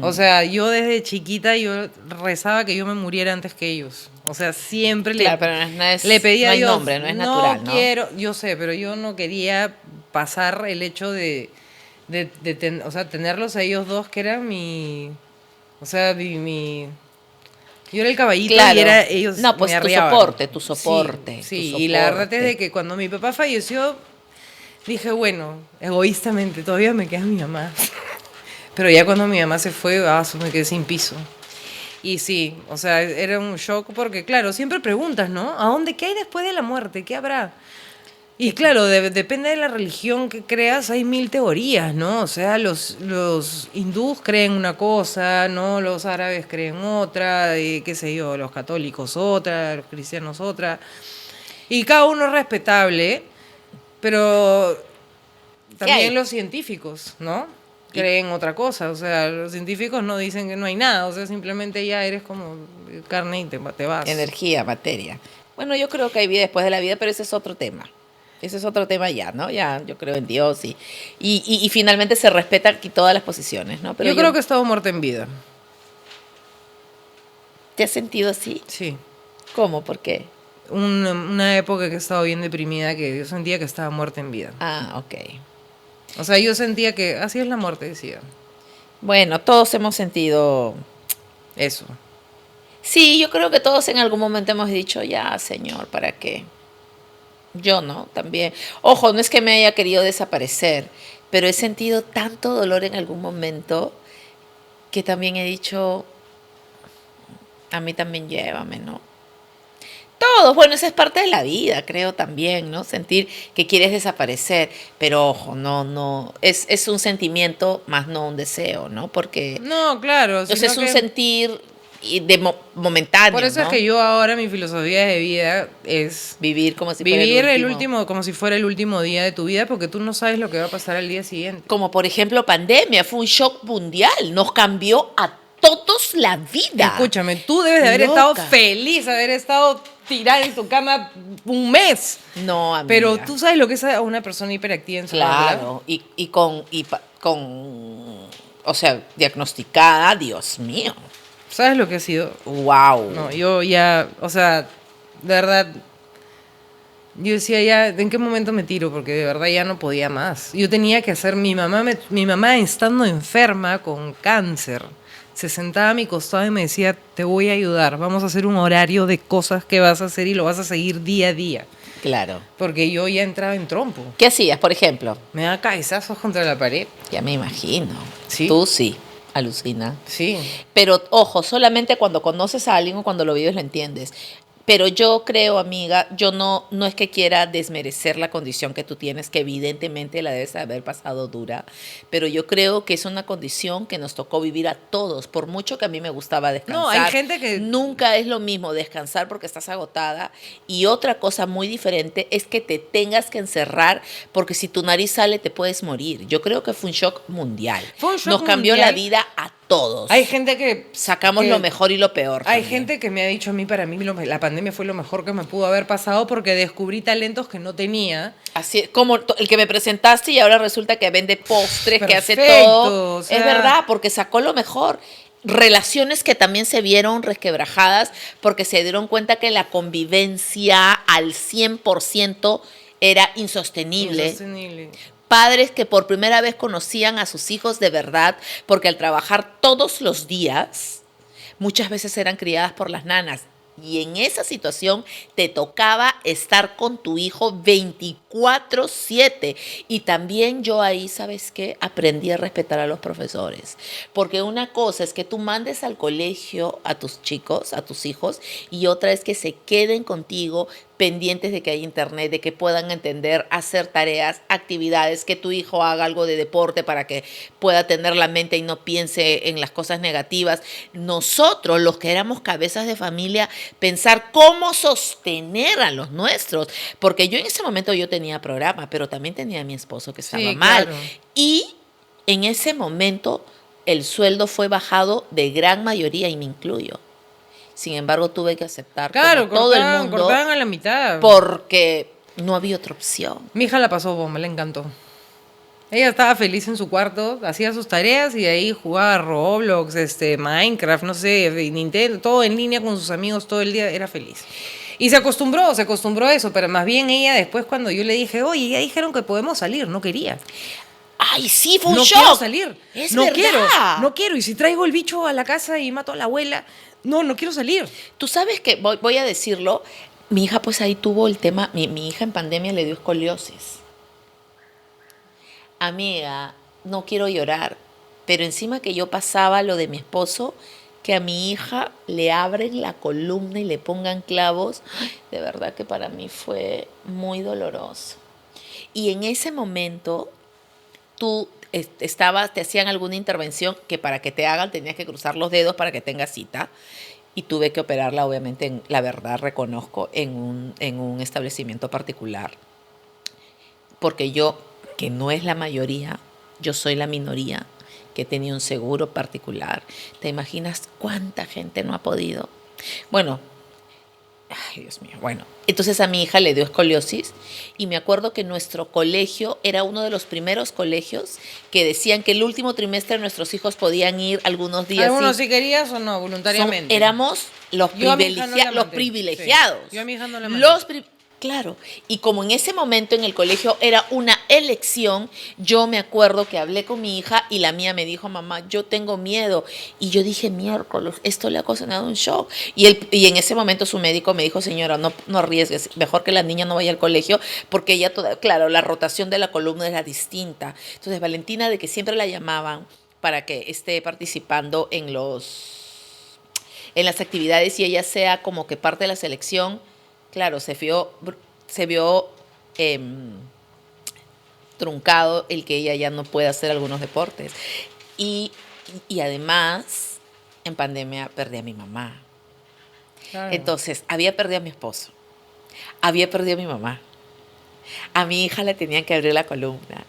O sea, yo desde chiquita yo rezaba que yo me muriera antes que ellos. O sea, siempre Claro, pero no es, le pedía no a hay Dios, nombre, no es natural, ¿no? quiero, yo sé, pero yo no quería pasar el hecho o sea, tenerlos a ellos dos, que eran o sea, yo era el caballito Claro. y era ellos No, pues me tu arriaban. soporte. Sí, tu y la verdad es soporte. de que cuando mi papá falleció, dije, bueno, egoístamente, todavía me queda mi mamá. Pero ya cuando mi mamá se fue, me quedé sin piso. Y sí, o sea, era un shock porque, claro, siempre preguntas, ¿no? ¿A dónde? ¿Qué hay después de la muerte? ¿Qué habrá? Y claro, depende de la religión que creas, hay mil teorías, ¿no? O sea, los hindús creen una cosa, ¿no? Los árabes creen otra, y qué sé yo, los católicos otra, los cristianos otra. Y cada uno es respetable, pero también hay? los científicos, ¿no? Creen otra cosa. O sea, los científicos no dicen que no hay nada, o sea, simplemente ya eres como carne y te vas. Energía, materia. Bueno, yo creo que hay vida después de la vida, pero ese es otro tema. Ese es otro tema ya, ¿no? Ya, yo creo en Dios y finalmente se respetan aquí todas las posiciones, ¿no? Pero yo creo que he estado muerta en vida. ¿Te has sentido así? Sí. ¿Cómo? ¿Por qué? Una época que he estado bien deprimida, que yo sentía que estaba muerta en vida. Ah, ok. O sea, yo sentía que así es la muerte, decía. Bueno, todos hemos sentido... Eso. Sí, yo creo que todos en algún momento hemos dicho, ya, Señor, ¿para qué? Yo no, también. Ojo, no es que me haya querido desaparecer, pero he sentido tanto dolor en algún momento que también he dicho, a mí también llévame, ¿no? Todos, bueno, esa es parte de la vida, creo también, ¿no? Sentir que quieres desaparecer, pero ojo, no, es un sentimiento más no un deseo, ¿no? Porque, No, claro. o sea, sino es un que- sentir momentáneo, Por eso ¿no? es que yo ahora mi filosofía de vida es Vivir como si fuera vivir el último. como si fuera el último día de tu vida, porque tú no sabes lo que va a pasar al día siguiente. Como por ejemplo pandemia, fue un shock mundial, nos cambió a todos la vida. Escúchame, tú debes de haber Loca. estado feliz, haber estado tirada en tu cama un mes. No, amiga. Pero tú sabes lo que es a una persona hiperactiva en su habla. Claro, o sea, diagnosticada, Dios mío. ¿Sabes lo que ha sido? Wow. No, yo ya, o sea, de verdad, yo decía ya, ¿en qué momento me tiro? Porque de verdad ya no podía más. Yo tenía que hacer, mi mamá estando enferma con cáncer, se sentaba a mi costado y me decía, te voy a ayudar, vamos a hacer un horario de cosas que vas a hacer y lo vas a seguir día a día. Claro. Porque yo ya entraba en trompo. ¿Qué hacías, por ejemplo? Me daba cabezazos contra la pared. Ya me imagino. Sí. Tú sí, alucina. Sí. Pero ojo, solamente cuando conoces a alguien o cuando lo vives lo entiendes. Pero yo creo, amiga, yo no es que quiera desmerecer la condición que tú tienes, que evidentemente la debes haber pasado dura, pero yo creo que es una condición que nos tocó vivir a todos, por mucho que a mí me gustaba descansar. No, hay gente que... Nunca es lo mismo descansar porque estás agotada y otra cosa muy diferente es que te tengas que encerrar porque si tu nariz sale te puedes morir. Yo creo que fue un shock mundial. Fue un shock nos cambió mundial. la vida a todos. Hay gente que... Sacamos que- lo mejor y lo peor. Hay también. gente que me ha dicho a mí, para mí la pandemia fue lo mejor que me pudo haber pasado porque descubrí talentos que no tenía. Así como el que me presentaste y ahora resulta que vende postres, que hace Perfecto, todo. o sea- Es verdad, porque sacó lo mejor. Relaciones que también se vieron resquebrajadas porque se dieron cuenta que la convivencia al 100% era insostenible. Insostenible. Padres que por primera vez conocían a sus hijos de verdad, porque al trabajar todos los días, muchas veces eran criadas por las nanas. Y en esa situación te tocaba estar con tu hijo 24/7. Y también yo ahí, ¿sabes qué? Aprendí a respetar a los profesores. Porque una cosa es que tú mandes al colegio a tus chicos, a tus hijos, y otra es que se queden contigo, pendientes de que haya internet, de que puedan entender, hacer tareas, actividades, que tu hijo haga algo de deporte para que pueda tener la mente y no piense en las cosas negativas. Nosotros, los que éramos cabezas de familia, pensar cómo sostener a los nuestros, porque yo en ese momento yo tenía programa, pero también tenía a mi esposo que estaba Sí, mal. claro. Y en ese momento el sueldo fue bajado de gran mayoría y me incluyo. Sin embargo, tuve que aceptar Claro, como todo el cortaban, mundo cortaban a la mitad. porque no había otra opción. Mi hija la pasó bomba, le encantó. Ella estaba feliz en su cuarto, hacía sus tareas y de ahí jugaba Roblox, Minecraft, no sé, Nintendo, todo en línea con sus amigos todo el día, era feliz. Y se acostumbró a eso, pero más bien ella después cuando yo le dije, oye, ya dijeron que podemos salir, no quería. ¡Ay, sí, fue un No shock! quiero salir. Es no verdad. quiero, no quiero. Y si traigo el bicho a la casa y mato a la abuela, no quiero salir. Tú sabes que, voy a decirlo, mi hija pues ahí tuvo el tema, mi hija en pandemia le dio escoliosis. Amiga, no quiero llorar, pero encima que yo pasaba lo de mi esposo, que a mi hija le abren la columna y le pongan clavos, ay, de verdad que para mí fue muy doloroso. Y en ese momento tú te hacían alguna intervención que para que te hagan tenías que cruzar los dedos para que tengas cita. Y tuve que operarla, obviamente, la verdad reconozco, en un establecimiento particular. Porque yo, que no es la mayoría, yo soy la minoría, que tenía un seguro particular. ¿Te imaginas cuánta gente no ha podido? Bueno, ay, Dios mío, bueno. Entonces a mi hija le dio escoliosis y me acuerdo que nuestro colegio era uno de los primeros colegios que decían que el último trimestre nuestros hijos podían ir algunos días. Algunos si querías o no, voluntariamente. Éramos los, Yo a mi hija no la los mandé. privilegiados. Sí. Yo a mi hija no la mandé. Claro, y como en ese momento en el colegio era una elección, yo me acuerdo que hablé con mi hija y la mía me dijo, mamá, yo tengo miedo. Y yo dije, miércoles, esto le ha ocasionado un shock. Y en ese momento su médico me dijo, señora, no arriesgues, mejor que la niña no vaya al colegio, porque ella, claro, la rotación de la columna era distinta. Entonces, Valentina, de que siempre la llamaban para que esté participando en las actividades y ella sea como que parte de la selección, claro, se vio truncado el que ella ya no puede hacer algunos deportes. Y además, en pandemia perdí a mi mamá. Claro. Entonces, había perdido a mi esposo, había perdido a mi mamá. A mi hija le tenían que abrir la columna.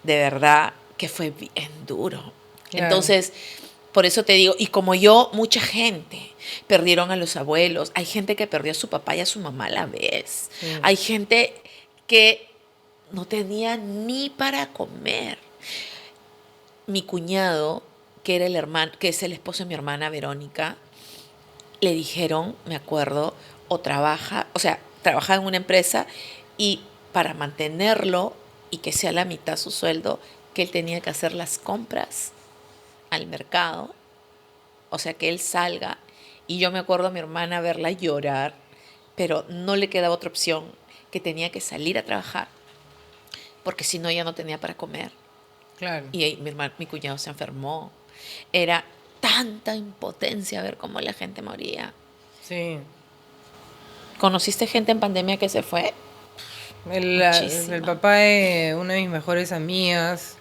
De verdad que fue bien duro. Claro. Entonces, por eso te digo, y como yo, mucha gente perdieron a los abuelos. Hay gente que perdió a su papá y a su mamá a la vez. Sí. Hay gente que no tenía ni para comer. Mi cuñado, que es el esposo de mi hermana Verónica, le dijeron, me acuerdo, trabajaba en una empresa y para mantenerlo y que sea la mitad su sueldo, que él tenía que hacer las compras al mercado, o sea, que él salga. Y yo me acuerdo a mi hermana verla llorar, pero no le quedaba otra opción, que tenía que salir a trabajar, porque si no ella no tenía para comer. Claro. Y mi cuñado se enfermó. Era tanta impotencia ver cómo la gente moría. Sí. ¿Conociste gente en pandemia que se fue? Muchísima. El papá de una de mis mejores amigas.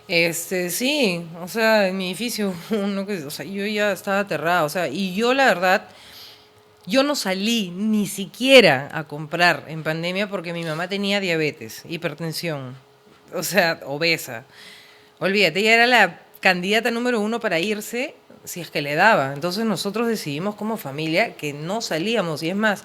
Sí, o sea, en mi edificio, yo ya estaba aterrada, o sea, y yo la verdad, yo no salí ni siquiera a comprar en pandemia porque mi mamá tenía diabetes, hipertensión, o sea, obesa. Olvídate, ella era la candidata número 1 para irse si es que le daba. Entonces nosotros decidimos como familia que no salíamos, y es más,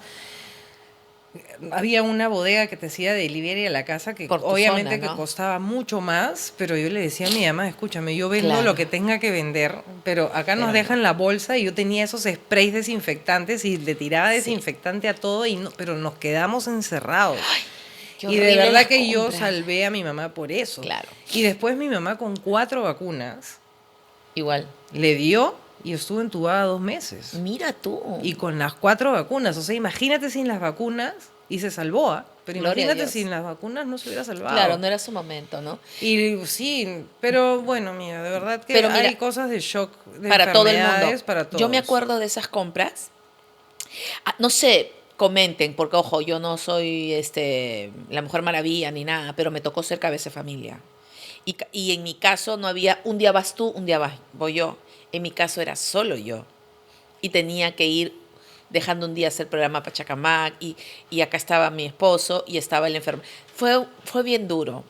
había una bodega que te hacía delivery a la casa que Por tu obviamente zona, ¿no? que costaba mucho más, pero yo le decía a mi mamá, escúchame, yo vendo Claro. lo que tenga que vender, pero acá nos Pero dejan la bolsa y yo tenía esos sprays desinfectantes y le tiraba Sí. desinfectante a todo, pero nos quedamos encerrados. Qué Y de horrible verdad las que yo compras. salvé a mi mamá por eso. Claro. Y después mi mamá con 4 vacunas Igual. le dio y estuvo entubada 2 meses. Mira tú. Y con las 4 vacunas, o sea, imagínate sin las vacunas, y se salvó, ¿ah? Pero Gloria a imagínate Dios. sin las vacunas no se hubiera salvado. Claro, no era su momento, ¿no? Y sí, pero bueno, mira, de verdad que Pero mira, hay cosas de shock de Para todo el mundo. enfermedades para todos. Yo me acuerdo de esas compras. No sé, comenten, porque ojo, yo no soy la Mujer Maravilla ni nada, pero me tocó ser cabeza de familia. Y en mi caso no había un día vas tú, un día voy yo. En mi caso era solo yo. Y tenía que ir dejando un día hacer programa Pachacamac y acá estaba mi esposo y estaba el enfermo. Fue bien duro.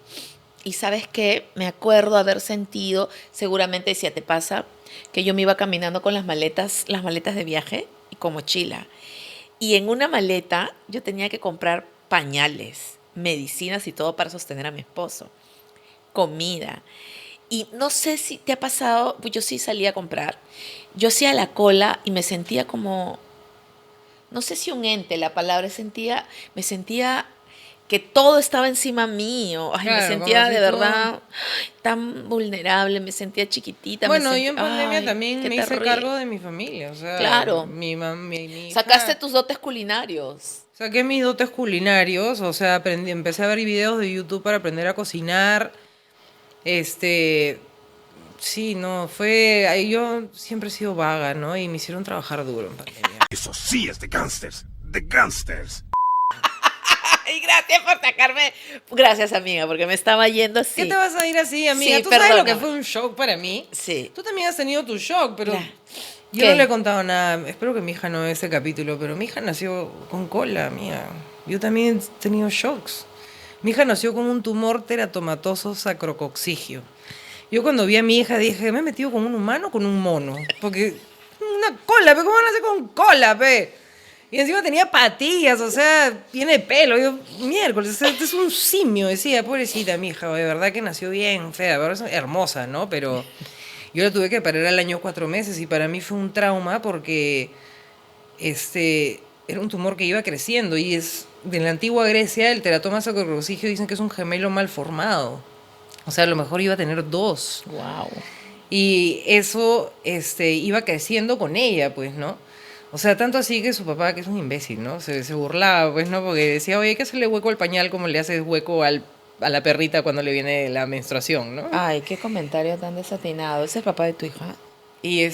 Y ¿sabes qué? Me acuerdo haber sentido, seguramente si te pasa, que yo me iba caminando con las maletas de viaje y con mochila. Y en una maleta yo tenía que comprar pañales, medicinas y todo para sostener a mi esposo, comida. Y no sé si te ha pasado, pues yo sí salía a comprar. Yo hacía la cola y me sentía como, no sé si un ente, la palabra, me sentía que todo estaba encima mío. Ay, me Claro, sentía como si de todo- verdad tan vulnerable, me sentía chiquitita. Bueno, me yo en pandemia ay, también qué me hice terrible. cargo de mi familia. O sea, Claro. mi hija... Sacaste tus dotes culinarios. Saqué mis dotes culinarios, o sea, empecé a ver videos de YouTube para aprender a cocinar. Sí, no, yo siempre he sido vaga, ¿no? Y me hicieron trabajar duro en pandemia. Eso sí es de gangsters. De gangsters. Ay, gracias por sacarme. Gracias, amiga, porque me estaba yendo así. ¿Qué te vas a ir así, amiga? Sí, ¿Tú sabes lo que perdóname. fue un shock para mí? Sí. Tú también has tenido tu shock, pero Claro. yo ¿Qué? no le he contado nada. Espero que mi hija no vea ese capítulo, pero mi hija nació con cola, amiga. Yo también he tenido shocks. Mi hija nació con un tumor teratomatoso sacrococcigio. Yo cuando vi a mi hija dije, me he metido con un humano o con un mono. Porque una cola, ¿pe? ¿Cómo van a hacer con cola, pe? Y encima tenía patillas, o sea, tiene pelo. Yo, miércoles, o sea, este es un simio, decía, pobrecita mi hija, de verdad que nació bien fea, pero es hermosa, ¿no? Pero yo la tuve que parar al año 4 meses y para mí fue un trauma porque era un tumor que iba creciendo y es de la antigua Grecia, el teratoma sacrococcigio dicen que es un gemelo mal formado. O sea, a lo mejor iba a tener 2. Wow. Y eso iba creciendo con ella, pues, ¿no? O sea, tanto así que su papá, que es un imbécil, ¿no? Se burlaba, pues, ¿no? Porque decía, oye, hay que hacerle hueco al pañal como le haces hueco a la perrita cuando le viene la menstruación, ¿no? Ay, qué comentario tan desatinado. ¿Ese es el papá de tu hija? Y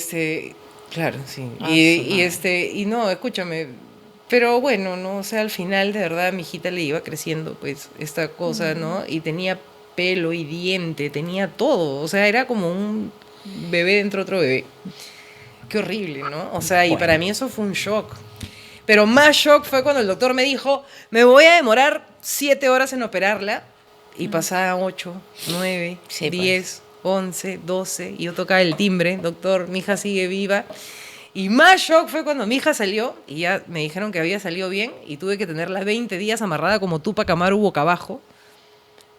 claro, sí. Ah, su Y madre. y no, escúchame. Pero bueno, ¿no? O sea, al final, de verdad, a mi hijita le iba creciendo, pues, esta cosa, ¿no? Y tenía pelo y diente, tenía todo. O sea, era como un bebé dentro de otro bebé. Qué horrible, ¿no? O sea, y Bueno. para mí eso fue un shock. Pero más shock fue cuando el doctor me dijo, me voy a demorar 7 horas en operarla. Y pasaban 8, 9, Sí, 10, 11, 12. Y yo tocaba el timbre, doctor, mi hija sigue viva. Y más shock fue cuando mi hija salió y ya me dijeron que había salido bien y tuve que tenerla 20 días amarrada como Tupac Amaru boca abajo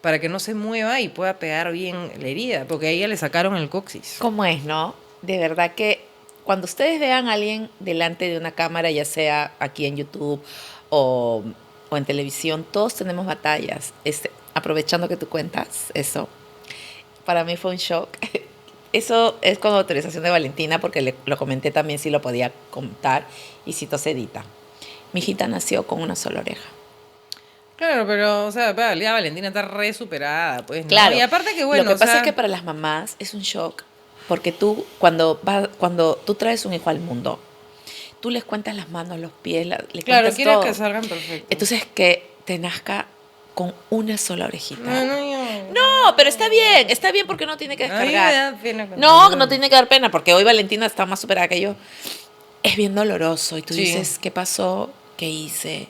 para que no se mueva y pueda pegar bien la herida, porque a ella le sacaron el coxis. ¿Cómo es, no? De verdad que cuando ustedes vean a alguien delante de una cámara, ya sea aquí en YouTube o en televisión, todos tenemos batallas. Aprovechando que tú cuentas eso, para mí fue un shock. Eso es con autorización de Valentina, porque lo comenté también si lo podía contar y cito sedita. Mi hijita nació con una sola oreja. Claro, pero, o sea, ya Valentina está re superada, pues, ¿no? Claro. Y aparte que, bueno, Lo que o pasa sea, es que para las mamás es un shock, porque tú, cuando tú traes un hijo al mundo, tú les cuentas las manos, los pies, le claro, cuentas quieres todo. que salgan perfectos. Entonces, que te nazca con una sola orejita. No, No, pero está bien porque no tiene que A mí me descargar. da pena cuando No, me no duele. tiene que dar pena, porque hoy Valentina está más superada que yo. Es bien doloroso y tú Sí. dices, ¿qué pasó? ¿Qué hice?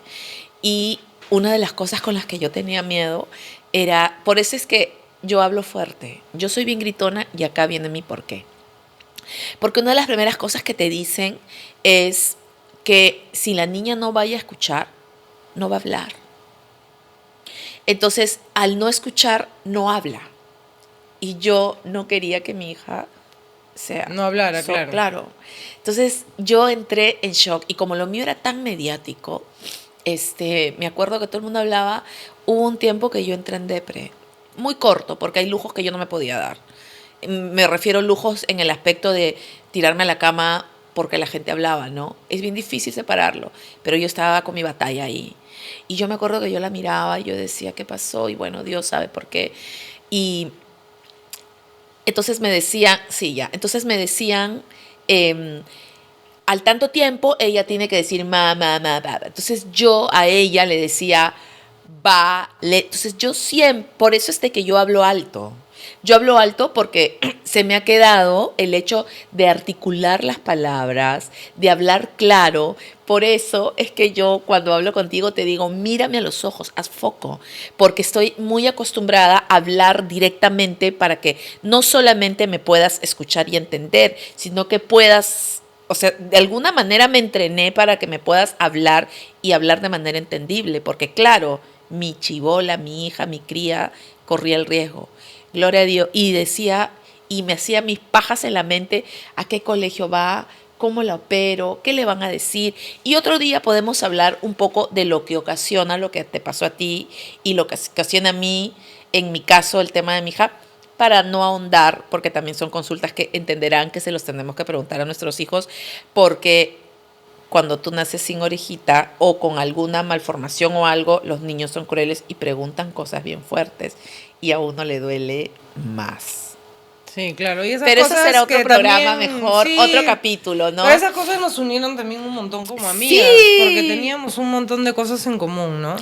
Y una de las cosas con las que yo tenía miedo era, por eso es que yo hablo fuerte. Yo soy bien gritona y acá viene mi porqué. Porque una de las primeras cosas que te dicen es que si la niña no vaya a escuchar, no va a hablar. Entonces, al no escuchar, no habla. Y yo no quería que mi hija sea... No hablara, claro. Claro. Entonces, yo entré en shock. Y como lo mío era tan mediático, me acuerdo que todo el mundo hablaba. Hubo un tiempo que yo entré en depre. Muy corto, porque hay lujos que yo no me podía dar. Me refiero a lujos en el aspecto de tirarme a la cama porque la gente hablaba, ¿no? Es bien difícil separarlo, pero yo estaba con mi batalla ahí. Y yo me acuerdo que yo la miraba y yo decía, ¿qué pasó? Y bueno, Dios sabe por qué. Y entonces me decían, al tanto tiempo ella tiene que decir ma. Entonces yo a ella le decía vale. Entonces yo siempre, por eso es de que yo hablo alto. Yo hablo alto porque se me ha quedado el hecho de articular las palabras, de hablar claro. Por eso es que yo cuando hablo contigo te digo, mírame a los ojos, haz foco, porque estoy muy acostumbrada a hablar directamente para que no solamente me puedas escuchar y entender, sino que puedas, o sea, de alguna manera me entrené para que me puedas hablar y hablar de manera entendible, porque claro, mi chibola, mi hija, mi cría corría el riesgo. Gloria a Dios. Y decía, y me hacía mis pajas en la mente, ¿a qué colegio va? ¿Cómo la opero? ¿Qué le van a decir? Y otro día podemos hablar un poco de lo que ocasiona lo que te pasó a ti y lo que ocasiona a mí, en mi caso, el tema de mi hija, para no ahondar, porque también son consultas que entenderán que se los tenemos que preguntar a nuestros hijos, porque cuando tú naces sin orejita o con alguna malformación o algo, los niños son crueles y preguntan cosas bien fuertes y a uno le duele más. Sí, claro. Y esas Pero eso cosas será otro que programa también, mejor, sí, otro capítulo, ¿no? Pero esas cosas nos unieron también un montón como amigas, Sí. porque teníamos un montón de cosas en común, ¿no?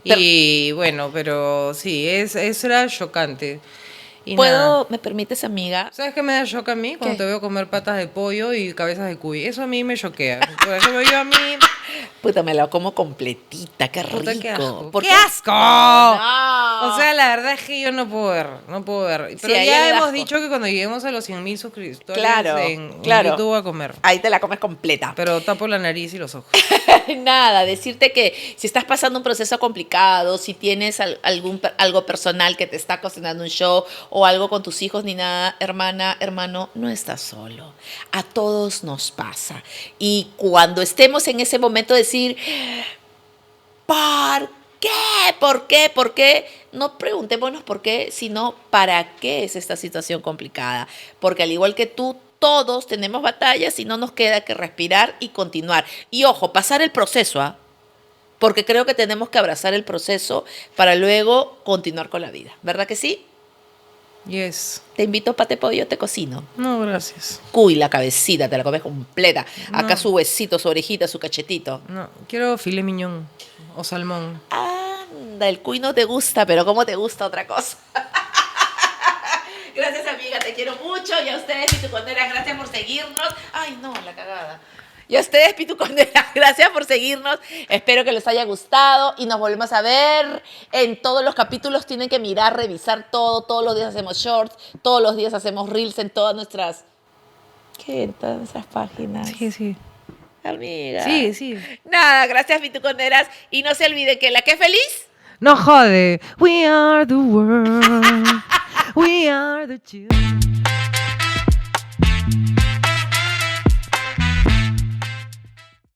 Y bueno, pero sí, eso era chocante. Y nada. ¿Me permites, amiga? ¿Sabes qué me da shock a mí? Cuando ¿Qué? te veo comer patas de pollo y cabezas de cuy. Eso a mí me choquea. Por ejemplo, yo a mí... Puta, me la como completita, qué Puta, rico. qué asco. ¿Por ¡Qué asco! No. O sea, la verdad es que yo no puedo ver. Pero Sí, a ella ya le da hemos asco. dicho que cuando lleguemos a los 100.000 suscriptores Claro, en claro. YouTube voy a comer. Ahí te la comes completa. Pero tapo la nariz y los ojos. Nada, decirte que si estás pasando un proceso complicado, si tienes algo personal que te está cocinando un show o algo con tus hijos ni nada, hermana, hermano, no estás solo. A todos nos pasa. Y cuando estemos en ese momento decir, ¿por qué? ¿Por qué? ¿Por qué? No preguntémonos por qué, sino para qué es esta situación complicada. Porque al igual que tú, todos tenemos batallas y no nos queda que respirar y continuar. Y ojo, pasar el proceso, ¿ah? Porque creo que tenemos que abrazar el proceso para luego continuar con la vida. ¿Verdad que sí? Yes. Te invito pate pollo, te cocino. No, gracias. Cuy, la cabecita, te la comes completa. Acá No. su huesito, su orejita, su cachetito. No, quiero filet mignon o salmón. Anda, el cuy no te gusta, pero ¿cómo te gusta otra cosa? Gracias, amiga, te quiero mucho. Y a ustedes, pituconeras, gracias por seguirnos. Ay, no, la cagada. Y a ustedes, pituconeras, gracias por seguirnos. Espero que les haya gustado y nos volvemos a ver en todos los capítulos. Tienen que mirar, revisar todo. Todos los días hacemos shorts, todos los días hacemos reels en todas nuestras... ¿Qué? En todas nuestras páginas. Sí. Amiga. Sí. Nada, gracias, pituconeras. Y no se olviden que la que feliz... No jode. We are the world. We are the children.